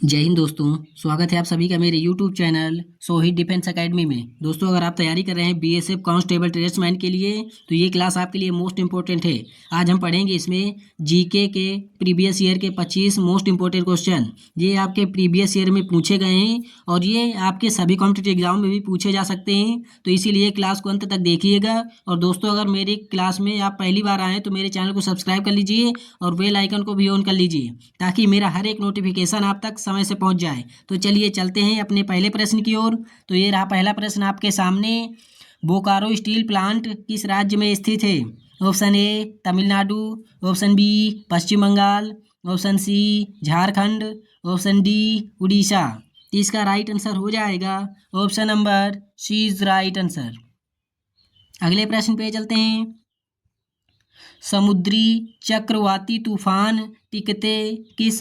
जय हिंद दोस्तों। स्वागत है आप सभी का मेरे YouTube channel Sohit defence academy में। दोस्तों, अगर आप तैयारी कर रहे हैं बीएसएफ कांस्टेबल ट्रेड्समैन के लिए तो ये क्लास आपके लिए मोस्ट इंपॉर्टेंट है। आज हम पढ़ेंगे इसमें जीके के प्रीवियस ईयर के 25 मोस्ट इंपॉर्टेंट क्वेश्चन। ये आपके प्रीवियस ईयर में पूछे गए हैं और ये आपके सभी कॉम्पिटिटिव एग्जाम में भी पूछे जा सकते हैं, तो इसीलिए क्लास को अंत तक देखिएगा। और दोस्तों, अगर मेरी क्लास में आप पहली बार आए तो मेरे चैनल को सब्सक्राइब कर लीजिए और बेल आइकन को भी ऑन कर लीजिए ताकि मेरा हर एक नोटिफिकेशन आप तक समय से पहुंच जाए। तो चलिए चलते हैं अपने पहले प्रश्न की ओर। तो ये रहा पहला प्रश्न आपके सामने। बोकारो स्टील प्लांट किस राज्य में स्थित है? Option A Tamil Nadu, option B Paschim Bangal, option C Jharkhand, option D Orissa. तो इसका राइट आंसर हो जाएगा option number C is right answer. अगले प्रश्न पे चलते हैं। समुद्री चक्रवाती तूफान टिकते किस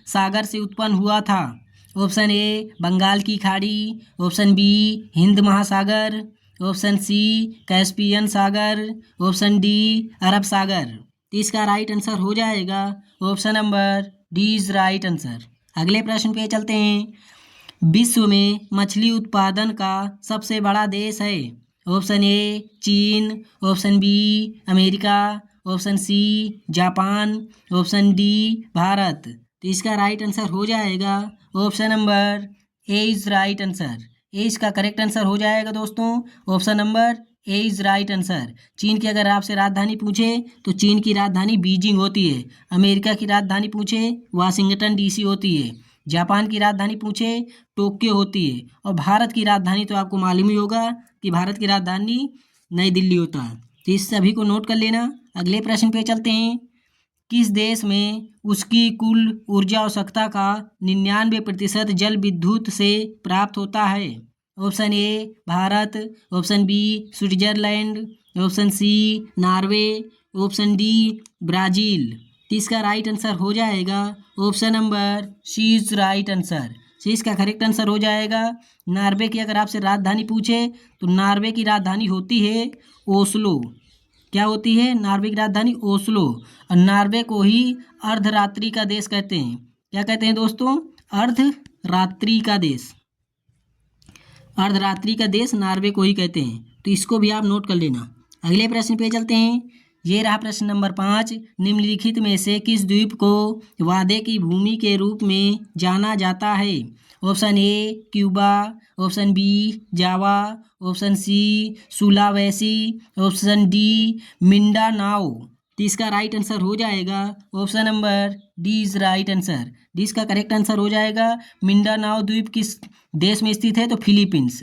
सागर से उत्पन्न हुआ था? ऑप्शन ए बंगाल की खाड़ी, ऑप्शन बी हिंद महासागर, ऑप्शन सी कैस्पियन सागर, ऑप्शन डी अरब सागर। तो इसका राइट आंसर हो जाएगा option number D is right answer. अगले प्रश्न पे चलते हैं। विश्व में मछली उत्पादन का सबसे बड़ा देश है? ऑप्शन ए चीन, option B America, option C Japan, option D Bharat. तो इसका राइट आंसर हो जाएगा option number A is right answer. A इसका करेक्ट आंसर हो जाएगा दोस्तों। Option number A is right answer. चीन की अगर आपसे राजधानी पूछे तो चीन की राजधानी बीजिंग होती है। अमेरिका की राजधानी पूछे वाशिंगटन डीसी होती है। जापान की राजधानी पूछे टोक्यो होती है। और भारत की राजधानी तो आपको मालूम ही होगा कि भारत की राजधानी नई दिल्ली होता है। तो इस सभी को नोट कर लेना। अगले प्रश्न पे चलते हैं। किस देश में उसकी कुल ऊर्जा आवश्यकता का 99% जल विद्युत से प्राप्त होता है? Option A Bharat, option B Switzerland, option C Norway, option D Brazil. तो इसका राइट आंसर हो जाएगा option number C is right answer. C इसका करेक्ट आंसर हो जाएगा। नॉर्वे की अगर आपसे राजधानी पूछे तो नॉर्वे की राजधानी होती है ओस्लो। क्या होती है? नॉर्वे की राजधानी ओस्लो। और नॉर्वे को ही अर्धरात्रि का देश कहते हैं। क्या कहते हैं दोस्तों? अर्धरात्रि का देश। अर्धरात्रि का देश नॉर्वे को ही कहते हैं। तो इसको भी आप नोट कर लेना। अगले प्रश्न पे चलते हैं। ये रहा प्रश्न नंबर 5। निम्नलिखित में से किस द्वीप को वादे की भूमि के रूप में जाना जाता है? Option A Cuba, option B Java, option C Sulawesi, option D Mindanao. तो इसका राइट आंसर हो जाएगा option number D is right answer. D इसका करेक्ट आंसर हो जाएगा। मिंडानाओ द्वीप किस देश में स्थित है? तो फिलीपींस।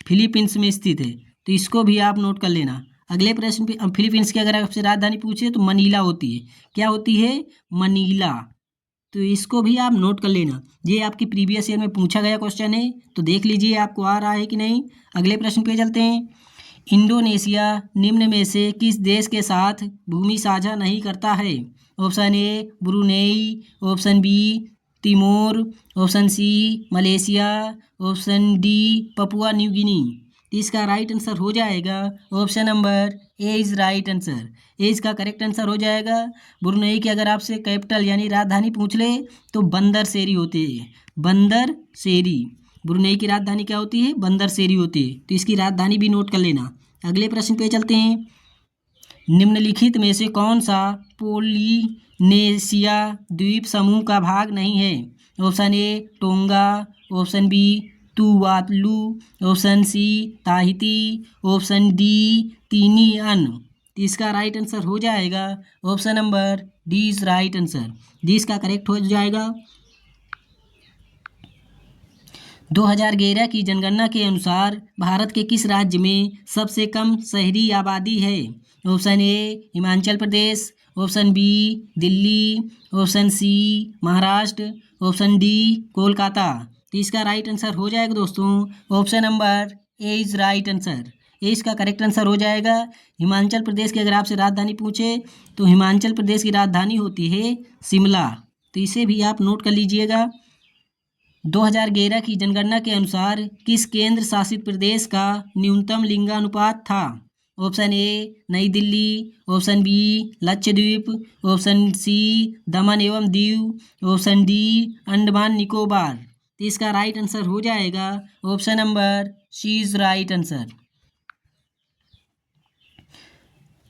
फिलीपींस में स्थित है। तो इसको भी आप नोट कर लेना। अगले प्रश्न पे फिलीपींस की अगर आपसे राजधानी पूछे तो मनीला होती है। क्या होती है? मनीला। तो इसको भी आप नोट कर लेना। ये आपकी प्रीवियस ईयर में पूछा गया क्वेश्चन है, तो देख लीजिए आपको आ रहा है कि नहीं। अगले प्रश्न पे चलते हैं। इंडोनेशिया निम्न में से किस देश के साथ भूमि साझा नहीं करता है? Option A Brunei, option B Timor, option C Malaysia, option D Papua New Guinea. इसका राइट आंसर हो जाएगा option number A is right answer. A इसका करेक्ट आंसर हो जाएगा। ब्रुनेई की अगर आपसे कैपिटल यानी राजधानी पूछ ले तो बंदर सेरी होती है। बंदर सेरी। ब्रुनेई की राजधानी क्या होती है? बंदर सेरी होती है। तो इसकी राजधानी भी नोट कर लेना। अगले प्रश्न पे चलते हैं। निम्नलिखित में से कौन सा पोलिनेशिया द्वीप समूह का भाग नहीं है? Option A Tonga, option B Tuvalu, option C Tahiti, option D Tinian. इसका राइट आंसर हो जाएगा option number D is right answer. D इसका करेक्ट हो जाएगा। 2011 की जनगणना के अनुसार भारत के किस राज्य में सबसे कम शहरी आबादी है? Option A Himachal Pradesh, option B Delhi, option C Maharashtra, option D Kolkata. तो इसका राइट आंसर हो जाएगा दोस्तों option number A is right answer. A इसका करेक्ट आंसर हो जाएगा। हिमाचल प्रदेश की अगर आपसे राजधानी पूछे तो हिमाचल प्रदेश की राजधानी होती है शिमला। तो इसे भी आप नोट कर लीजिएगा। 2011 की जनगणना के अनुसार किस केंद्र शासित प्रदेश का न्यूनतम लिंगानुपात था? Option A Nai Delhi, option B Lakshadweep, option C Daman एवं दीव, ऑप्शन डी अंडमान निकोबार। तो इसका राइट आंसर हो जाएगा option number C is right answer.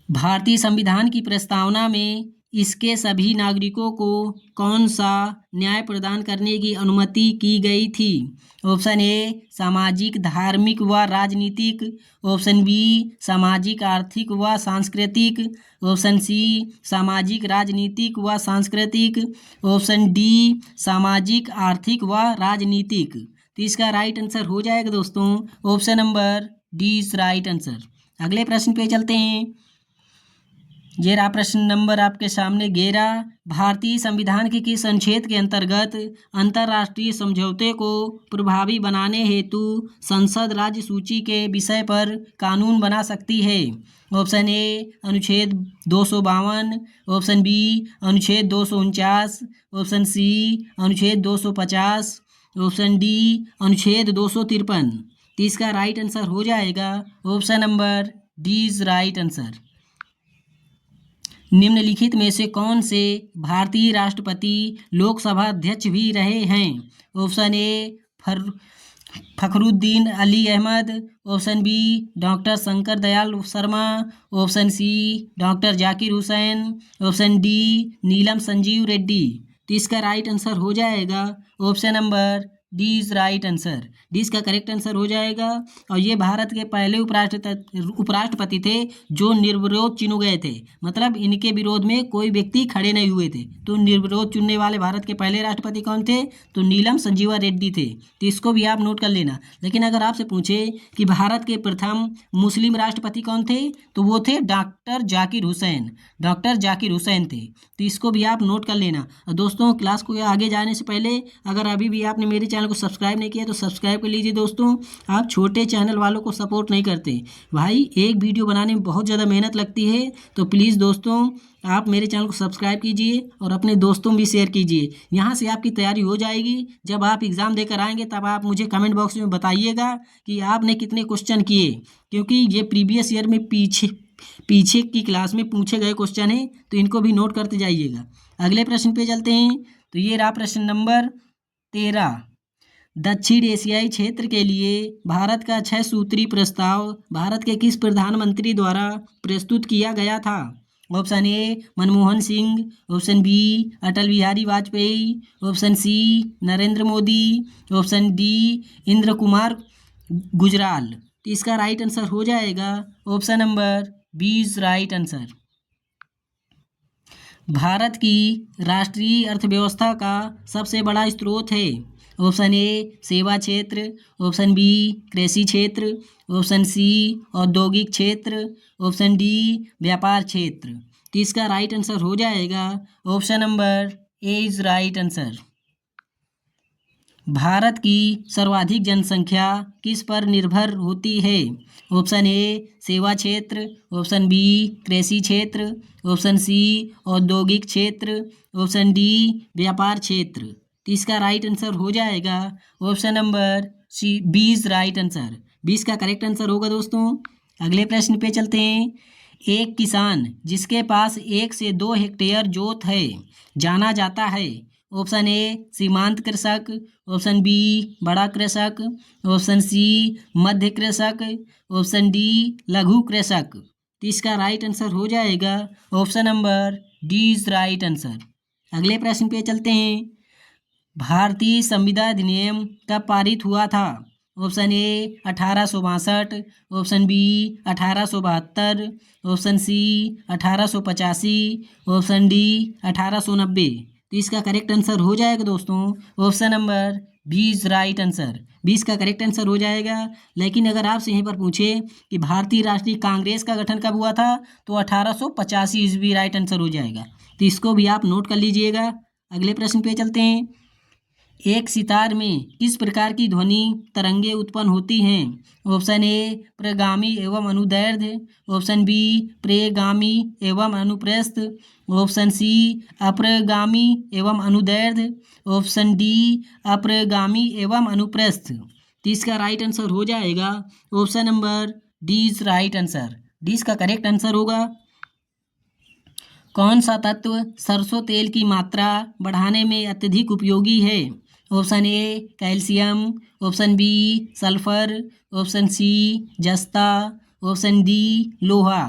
भारतीय संविधान की प्रस्तावना में इसके सभी नागरिकों को कौन सा न्याय प्रदान करने की अनुमति की गई थी? ऑप्शन ए सामाजिक, धार्मिक व राजनीतिक, ऑप्शन बी सामाजिक, आर्थिक व सांस्कृतिक, ऑप्शन सी सामाजिक, राजनीतिक व सांस्कृतिक, ऑप्शन डी सामाजिक, आर्थिक व राजनीतिक। तो इसका राइट आंसर हो जाएगा दोस्तों option number D is right answer. अगले प्रश्न पे चलते हैं। ये रहा प्रश्न नंबर आपके सामने 11। भारतीय संविधान के किस अनुच्छेद के अंतर्गत अंतर्राष्ट्रीय समझौते को प्रभावी बनाने हेतु संसद राज्य सूची के विषय पर कानून बना सकती है? ऑप्शन ए अनुच्छेद 252, ऑप्शन बी अनुच्छेद 249, ऑप्शन सी अनुच्छेद 250, ऑप्शन डी अनुच्छेद 253। तो इसका राइट आंसर हो जाएगा option number D is right answer. निम्नलिखित में से कौन से भारतीय राष्ट्रपति लोकसभा अध्यक्ष भी रहे हैं? Option A Fakhruddin Ali Ahmed, option B doctor Shankar Dayal Sharma, option C doctor Zakir Hussain, option D Neelam Sanjiva Reddy. तो इसका राइट आंसर हो जाएगा option number D is right answer. D इसका करेक्ट आंसर हो जाएगा। और ये भारत के पहले उपराष्ट्रपति थे जो निर्विरोध चुने गए थे, मतलब इनके विरोध में कोई व्यक्ति खड़े नहीं हुए थे। तो निर्विरोध चुनने वाले भारत के पहले राष्ट्रपति कौन थे? तो नीलम संजीवा रेड्डी थे। तो इसको भी आप नोट कर लेना। लेकिन अगर आपसे पूछे कि भारत के प्रथम मुस्लिम राष्ट्रपति कौन थे, तो वो थे डॉक्टर जाकिर हुसैन। डॉक्टर जाकिर हुसैन थे। तो इसको भी आप नोट कर लेना। और दोस्तों क्लास को आगे जाने से पहले अगर अभी भी आपने मेरे चैनल को सब्सक्राइब नहीं किया तो सब्सक्राइब कर लीजिए। दोस्तों आप छोटे चैनल वालों को सपोर्ट नहीं करते भाई, एक वीडियो बनाने में बहुत ज़्यादा मेहनत लगती है। तो प्लीज़ दोस्तों आप मेरे चैनल को सब्सक्राइब कीजिए और अपने दोस्तों में भी शेयर कीजिए। यहाँ से आपकी तैयारी हो जाएगी। जब आप एग्ज़ाम देकर आएंगे तब आप मुझे कमेंट बॉक्स में बताइएगा कि आपने कितने क्वेश्चन किए, क्योंकि ये प्रीवियस ईयर में पीछे की क्लास में पूछे गए क्वेश्चन हैं, तो इनको भी नोट करते जाइएगा। अगले प्रश्न पे चलते हैं। तो ये रहा प्रश्न नंबर 13। दक्षिण एशियाई क्षेत्र के लिए भारत का 6 सूत्री प्रस्ताव भारत के किस प्रधानमंत्री द्वारा प्रस्तुत किया गया था? Option A Manmohan Singh, option B Atal Bihari Vajpayee, option C Narendra Modi, option D Indra Kumar Gujral. तो इसका राइट आंसर हो जाएगा option number B is right answer. Bharat की राष्ट्रीय अर्थव्यवस्था का सबसे बड़ा स्रोत है? ऑप्शन ए सेवा क्षेत्र, ऑप्शन बी कृषि क्षेत्र, ऑप्शन सी औद्योगिक क्षेत्र, ऑप्शन डी व्यापार क्षेत्र। तो इसका राइट आंसर हो जाएगा option number A is right answer. Bharat की सर्वाधिक जनसंख्या किस पर निर्भर होती है? ऑप्शन ए सेवा क्षेत्र, ऑप्शन बी कृषि क्षेत्र, ऑप्शन सी औद्योगिक क्षेत्र, ऑप्शन डी व्यापार क्षेत्र। तो इसका राइट आंसर हो जाएगा option number C B is right answer. 20 का करेक्ट आंसर होगा दोस्तों। अगले प्रश्न पे चलते हैं। एक किसान जिसके पास 1 से 2 हेक्टेयर जोत है जाना जाता है? ऑप्शन ए सीमांत कृषक, ऑप्शन बी बड़ा कृषक, ऑप्शन सी मध्य कृषक, ऑप्शन डी लघु कृषक। तो इसका राइट आंसर हो जाएगा option number D is right answer. अगले प्रश्न पे चलते हैं। भारतीय संविदा अधिनियम कब पारित हुआ था? Option A 1862, option B 1872, option C 1885, option D 1890। तो इसका करेक्ट आंसर हो जाएगा दोस्तों option number B is right answer. 20 का करेक्ट आंसर हो जाएगा। लेकिन अगर आपसे यहीं पर पूछे कि भारतीय राष्ट्रीय कांग्रेस का गठन कब हुआ था, तो 1885 ईस्वी राइट आंसर हो जाएगा। तो इसको भी आप नोट कर लीजिएगा। अगले प्रश्न पे चलते हैं। एक सितार में किस प्रकार की ध्वनि तरंगे उत्पन्न होती हैं? ऑप्शन ए प्रगामी एवं अनुदैर्ध्य, ऑप्शन बी प्रेगामी एवं अनुप्रस्थ, ऑप्शन सी अप्रगामी एवं अनुदैर्ध्य, ऑप्शन डी अप्रगामी एवं अनुप्रस्थ। तो इसका राइट आंसर हो जाएगा option number D is right answer. D इसका करेक्ट आंसर होगा। कौन सा तत्व सरसों तेल की मात्रा बढ़ाने में अत्यधिक उपयोगी है? Option A calcium, option B sulphur, option C जस्ता, ऑप्शन डी लोहा।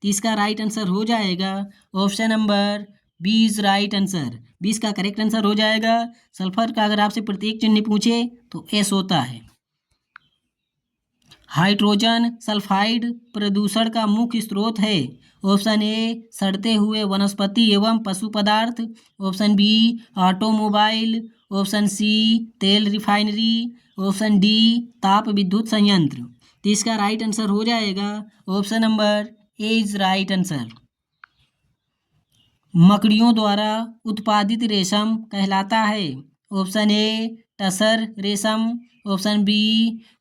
तो इसका राइट आंसर हो जाएगा option number B is right answer. B इसका करेक्ट आंसर हो जाएगा। सल्फर का अगर आपसे प्रत्येक चिन्ह पूछे तो एस होता है। हाइड्रोजन सल्फाइड प्रदूषण का मुख्य स्रोत है। ऑप्शन ए सड़ते हुए वनस्पति एवं पशु पदार्थ, option B automobile, option C तेल रिफाइनरी, ऑप्शन डी ताप विद्युत संयंत्र। तो इसका राइट आंसर हो जाएगा option number A is right answer. मकड़ियों द्वारा उत्पादित रेशम कहलाता है। ऑप्शन ए टसर रेशम, ऑप्शन बी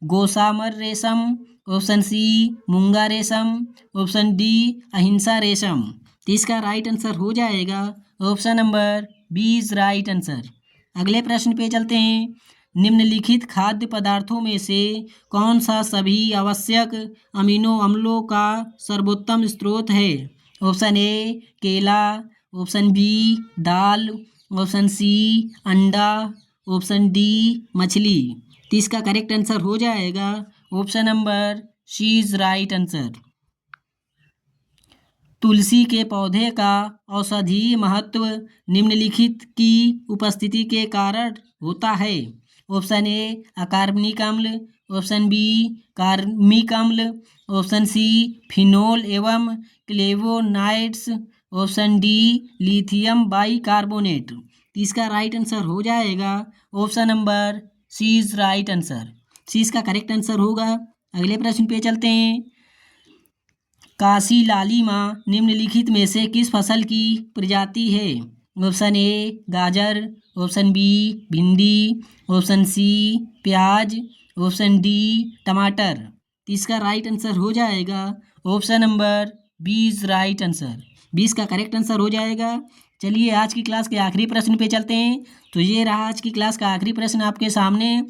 गोसामर रेशम, ऑप्शन सी मूंगा रेशम, ऑप्शन डी अहिंसा रेशम। तो इसका राइट आंसर हो जाएगा option number B is right answer. अगले प्रश्न पे चलते हैं। निम्नलिखित खाद्य पदार्थों में से कौन सा सभी आवश्यक अमीनो अम्लों का सर्वोत्तम स्रोत है? ऑप्शन ए केला, ऑप्शन बी दाल, ऑप्शन सी अंडा, ऑप्शन डी मछली। तो इसका करेक्ट आंसर हो जाएगा option number C is right answer. तुलसी के पौधे का औषधीय महत्व निम्नलिखित की उपस्थिति के कारण होता है। ऑप्शन ए अकार्बनिक अम्ल, ऑप्शन बी कार्बनिक अम्ल, ऑप्शन सी फिनोल एवं flavonoids, option D lithium bicarbonate. तो इसका राइट आंसर हो जाएगा option number C is right answer. C इसका करेक्ट आंसर होगा। अगले प्रश्न पे चलते हैं। काशी लालिमा निम्नलिखित में से किस फसल की प्रजाति है? ऑप्शन ए गाजर, ऑप्शन बी भिंडी, ऑप्शन सी प्याज, ऑप्शन डी टमाटर। तो इसका राइट आंसर हो जाएगा option number B is right answer. 20 का करेक्ट आंसर हो जाएगा। चलिए आज की क्लास के आखिरी प्रश्न पे चलते हैं। तो ये रहा आज की क्लास का आखिरी प्रश्न आपके सामने।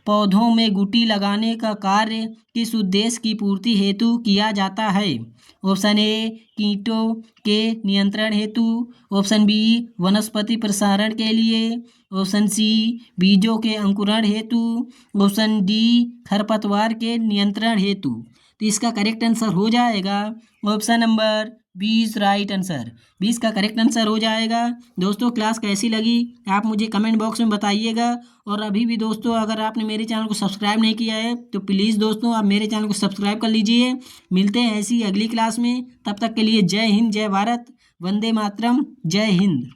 पौधों में गुटी लगाने का कार्य किस उद्देश्य की पूर्ति हेतु किया जाता है? ऑप्शन ए कीटों के नियंत्रण हेतु, ऑप्शन बी वनस्पति प्रसारण के लिए, ऑप्शन सी बीजों के अंकुरण हेतु, ऑप्शन डी खरपतवार के नियंत्रण हेतु। तो इसका करेक्ट आंसर हो जाएगा option number B is right answer. 20 का करेक्ट आंसर हो जाएगा। दोस्तों क्लास कैसी लगी आप मुझे कमेंट बॉक्स में बताइएगा। और अभी भी दोस्तों अगर आपने मेरे चैनल को सब्सक्राइब नहीं किया है तो प्लीज़ दोस्तों आप मेरे चैनल को सब्सक्राइब कर लीजिए। मिलते हैं ऐसी अगली क्लास में, तब तक के लिए जय हिंद, जय भारत, वंदे मातरम, जय हिंद।